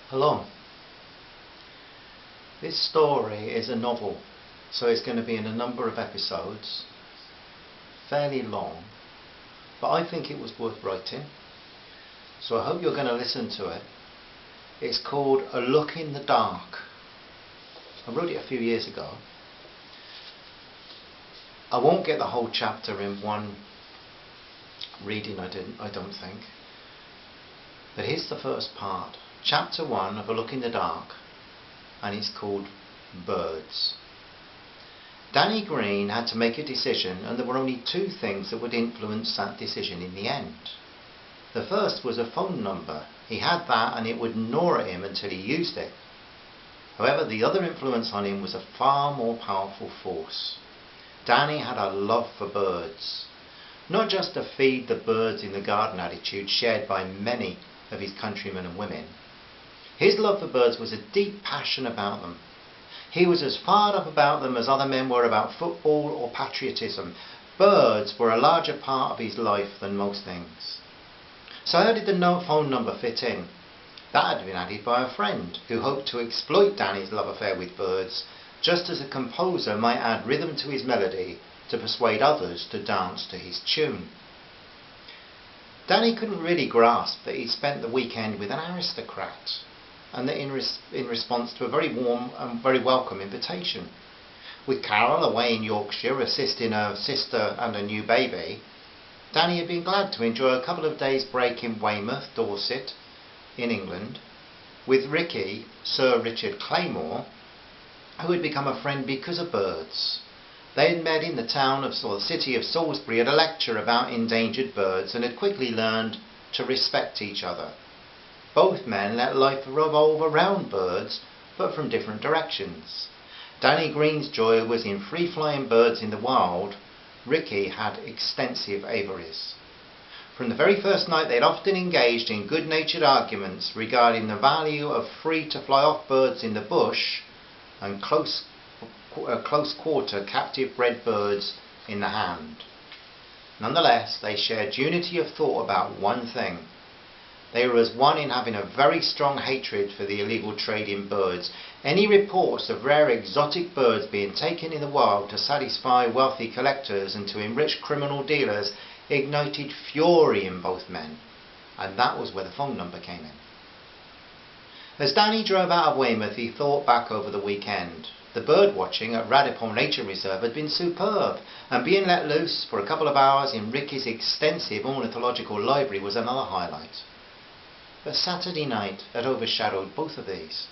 Hello. This story is a novel, so it's going to be in a number of episodes, fairly long, but I think it was worth writing, so I hope you're going to listen to it. It's called A Look in the Dark. I wrote it a few years ago. I won't get the whole chapter in one reading, I don't think. But here's the first part. Chapter 1 of A Look in the Dark, and it's called Birds. Danny Green had to make a decision, and there were only two things that would influence that decision in the end. The first was a phone number. He had that and it would gnaw at him until he used it. However, the other influence on him was a far more powerful force. Danny had a love for birds. Not just a feed the birds in the garden attitude shared by many of his countrymen and women. His love for birds was a deep passion about them. He was as fired up about them as other men were about football or patriotism. Birds were a larger part of his life than most things. So how did the phone number fit in? That had been added by a friend who hoped to exploit Danny's love affair with birds, just as a composer might add rhythm to his melody to persuade others to dance to his tune. Danny couldn't really grasp that he'd spent the weekend with an aristocrat, and that in response to a very warm and very welcome invitation. With Carol away in Yorkshire assisting her sister and a new baby, Danny had been glad to enjoy a couple of days' break in Weymouth, Dorset, in England, with Ricky, Sir Richard Claymore, who had become a friend because of birds. They had met in the city of Salisbury at a lecture about endangered birds and had quickly learned to respect each other. Both men let life revolve around birds, but from different directions. Danny Green's joy was in free-flying birds in the wild. Ricky had extensive aviaries. From the very first night they'd often engaged in good-natured arguments regarding the value of free-to-fly-off birds in the bush and close-quarter captive-bred birds in the hand. Nonetheless, they shared unity of thought about one thing. They were as one in having a very strong hatred for the illegal trade in birds. Any reports of rare exotic birds being taken in the wild to satisfy wealthy collectors and to enrich criminal dealers ignited fury in both men, and that was where the phone number came in. As Danny drove out of Weymouth, he thought back over the weekend. The bird watching at Radipole Nature Reserve had been superb, and being let loose for a couple of hours in Ricky's extensive ornithological library was another highlight. But Saturday night had overshadowed both of these.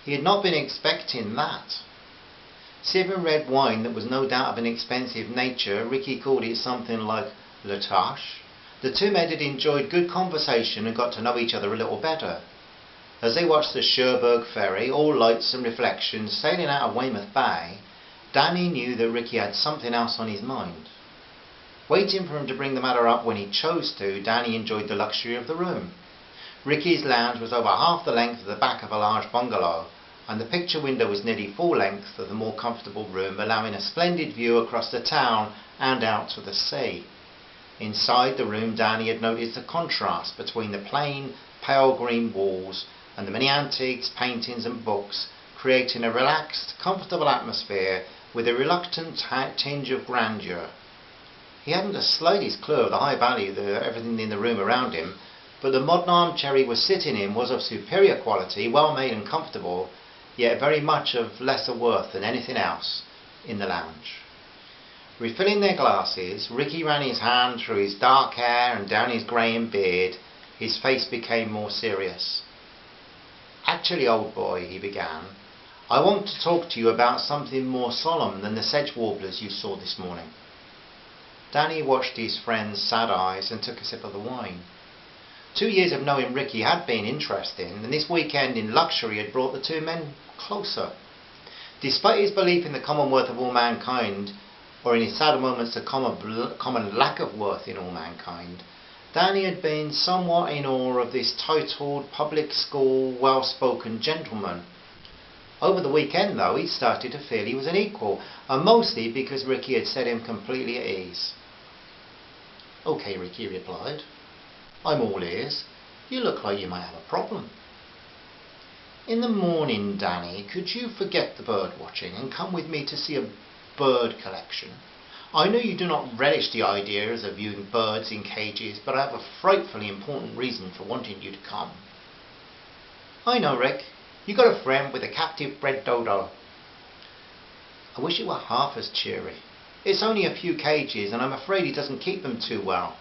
He had not been expecting that. Sipping red wine that was no doubt of an expensive nature, Ricky called it something like La Tâche. The two men had enjoyed good conversation and got to know each other a little better. As they watched the Cherbourg ferry, all lights and reflections, sailing out of Weymouth Bay, Danny knew that Ricky had something else on his mind. Waiting for him to bring the matter up when he chose to, Danny enjoyed the luxury of the room. Ricky's lounge was over half the length of the back of a large bungalow, and the picture window was nearly full length of the more comfortable room, allowing a splendid view across the town and out to the sea. Inside the room, Danny had noticed the contrast between the plain, pale green walls and the many antiques, paintings and books, creating a relaxed, comfortable atmosphere with a reluctant tinge of grandeur. He hadn't the slightest clue of the high value of everything in the room around him, but the modern armchair he was sitting in was of superior quality, well made and comfortable, yet very much of lesser worth than anything else in the lounge. Refilling their glasses, Ricky ran his hand through his dark hair and down his greying beard. His face became more serious. "Actually, old boy," he began, "I want to talk to you about something more solemn than the sedge warblers you saw this morning." Danny watched his friend's sad eyes and took a sip of the wine. 2 years of knowing Ricky had been interesting, and this weekend in luxury had brought the two men closer. Despite his belief in the common worth of all mankind, or in his sadder moments the common lack of worth in all mankind, Danny had been somewhat in awe of this titled, public school, well-spoken gentleman. Over the weekend, though, he started to feel he was an equal, and mostly because Ricky had set him completely at ease. "Okay, Ricky," he replied. "I'm all ears. You look like you might have a problem. In the morning, Danny, could you forget the bird watching and come with me to see a bird collection? I know you do not relish the ideas of viewing birds in cages, but I have a frightfully important reason for wanting you to come. I know, Rick. You got a friend with a captive bred dodo. I wish it were half as cheery. It's only a few cages and I'm afraid he doesn't keep them too well.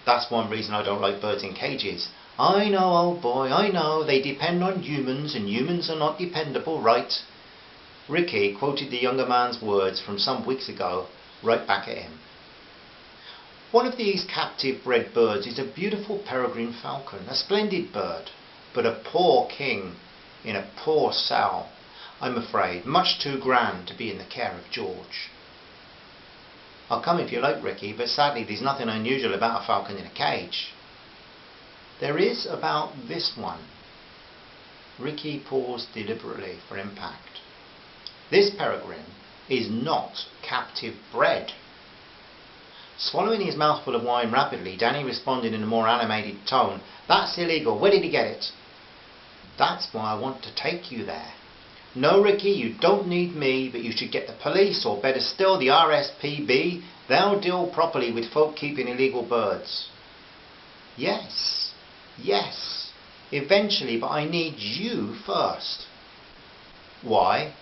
That's one reason I don't like birds in cages. I know, old boy, I know. They depend on humans and humans are not dependable, right? Ricky quoted the younger man's words from some weeks ago right back at him. One of these captive bred birds is a beautiful peregrine falcon, a splendid bird, but a poor king in a poor cell, I'm afraid, much too grand to be in the care of George. I'll come if you like, Ricky, but sadly there's nothing unusual about a falcon in a cage. There is about this one. Ricky paused deliberately for impact. This peregrine is not captive bred. Swallowing his mouthful of wine rapidly, Danny responded in a more animated tone. That's illegal. Where did he get it? That's why I want to take you there. No, Ricky, you don't need me, but you should get the police, or better still, the RSPB. They'll deal properly with folk keeping illegal birds. Yes, eventually, but I need you first. Why?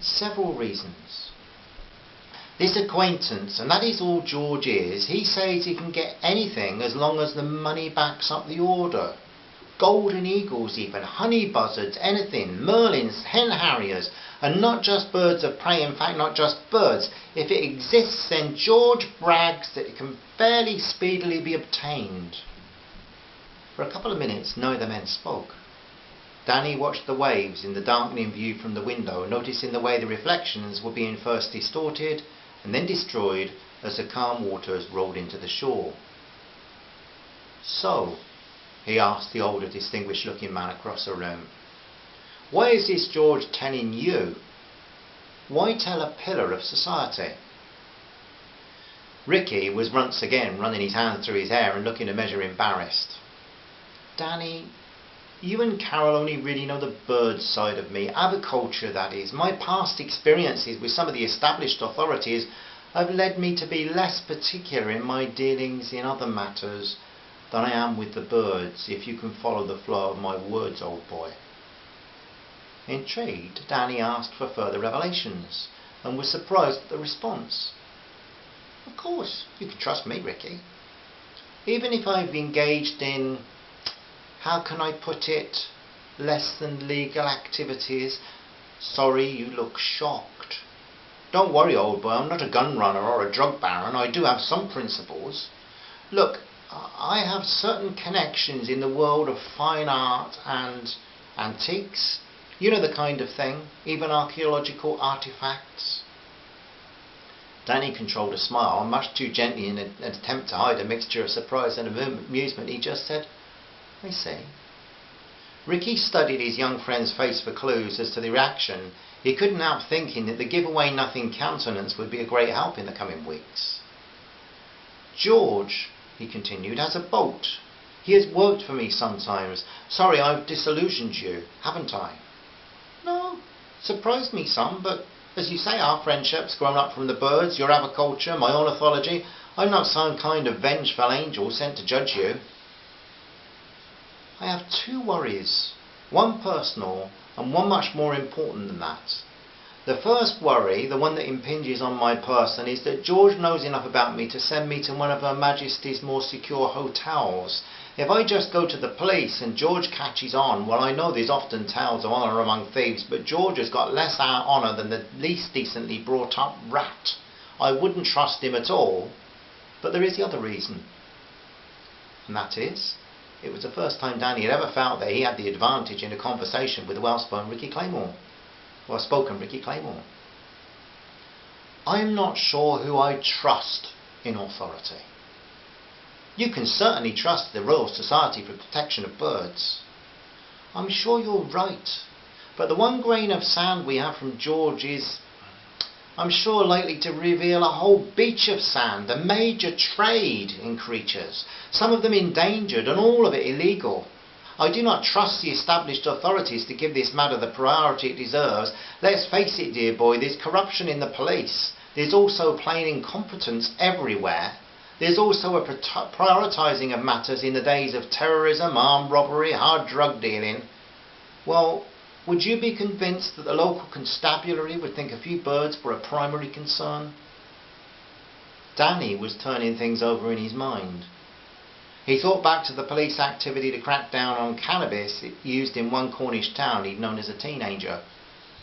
Several reasons. This acquaintance, and that is all George is, he says he can get anything as long as the money backs up the order. Golden eagles even, honey buzzards, anything, merlins, hen harriers, and not just birds of prey, in fact not just birds. If it exists, then George brags that it can fairly speedily be obtained. For a couple of minutes neither man spoke. Danny watched the waves in the darkening view from the window, noticing the way the reflections were being first distorted and then destroyed as the calm waters rolled into the shore. So, he asked the older, distinguished-looking man across the room, why is this George telling you? Why tell a pillar of society? Ricky was once again running his hands through his hair and looking a measure embarrassed. Danny, you and Carol only really know the bird side of me, aviculture that is. My past experiences with some of the established authorities have led me to be less particular in my dealings in other matters than I am with the birds, if you can follow the flow of my words, old boy. Intrigued, Danny asked for further revelations, and was surprised at the response. Of course, you can trust me, Ricky. Even if I've engaged in, how can I put it, less than legal activities. Sorry, you look shocked. Don't worry, old boy, I'm not a gun runner or a drug baron. I do have some principles. Look, I have certain connections in the world of fine art and antiques. You know the kind of thing, even archaeological artifacts. Danny controlled a smile, much too gently in an attempt to hide a mixture of surprise and amusement. He just said, I see. Ricky studied his young friend's face for clues as to the reaction. He couldn't help thinking that the give-away nothing countenance would be a great help in the coming weeks. George, he continued, has a boat. He has worked for me sometimes. Sorry, I've disillusioned you, haven't I? No, surprised me some, but as you say, our friendship's grown up from the birds, your aviculture, my ornithology. I'm not some kind of vengeful angel sent to judge you. I have two worries, one personal and one much more important than that. The first worry, the one that impinges on my person, is that George knows enough about me to send me to one of Her Majesty's more secure hotels. If I just go to the police and George catches on, well, I know there's often tales of honour among thieves, but George has got less honour than the least decently brought up rat. I wouldn't trust him at all. But there is the other reason. And that is, it was the first time Danny had ever felt that he had the advantage in a conversation with the well-spoken Ricky Claymore. I'm not sure who I trust in authority. You can certainly trust the Royal Society for the Protection of Birds. I'm sure you're right, but the one grain of sand we have from George is, I'm sure likely to reveal a whole beach of sand, a major trade in creatures, some of them endangered and all of it illegal. I do not trust the established authorities to give this matter the priority it deserves. Let's face it, dear boy, there's corruption in the police. There's also plain incompetence everywhere. There's also a prioritising of matters in the days of terrorism, armed robbery, hard drug dealing. Well, would you be convinced that the local constabulary would think a few birds were a primary concern? Danny was turning things over in his mind. He thought back to the police activity to crack down on cannabis used in one Cornish town he'd known as a teenager.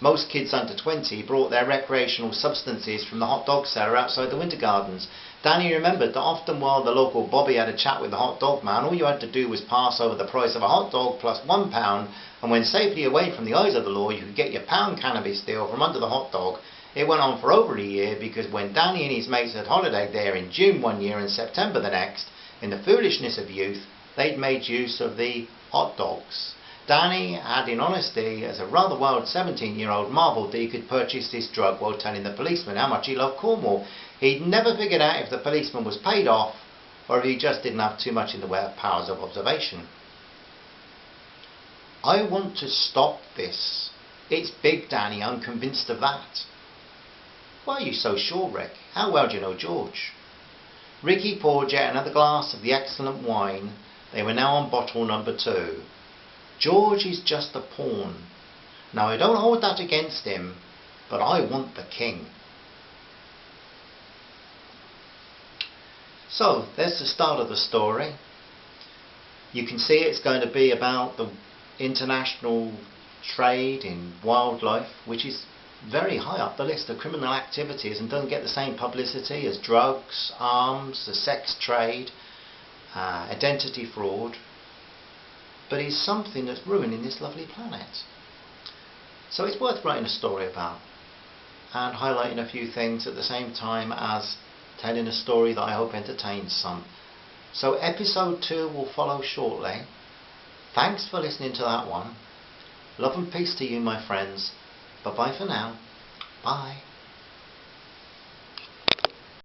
Most kids under 20 brought their recreational substances from the hot dog seller outside the Winter Gardens. Danny remembered that often while the local bobby had a chat with the hot dog man, all you had to do was pass over the price of a hot dog plus £1, and when safely away from the eyes of the law you could get your pound cannabis deal from under the hot dog. It went on for over a year, because when Danny and his mates had holidayed there in June one year and September the next, in the foolishness of youth, they'd made use of the hot dogs. Danny had, in honesty, as a rather wild 17-year-old, marvelled that he could purchase this drug while telling the policeman how much he loved Cornwall. He'd never figured out if the policeman was paid off or if he just didn't have too much in the way of powers of observation. I want to stop this. It's big, Danny, I'm convinced of that. Why are you so sure, Rick? How well do you know George? Ricky poured yet another glass of the excellent wine. They were now on bottle number 2. George is just a pawn. Now I don't hold that against him, but I want the king. So there's the start of the story. You can see it's going to be about the international trade in wildlife, which is very high up the list of criminal activities and doesn't get the same publicity as drugs, arms, the sex trade, identity fraud, but is something that's ruining this lovely planet. So it's worth writing a story about and highlighting a few things at the same time as telling a story that I hope entertains some. So episode 2 will follow shortly. Thanks for listening to that one. Love and peace to you, my friends. Bye bye for now. Bye.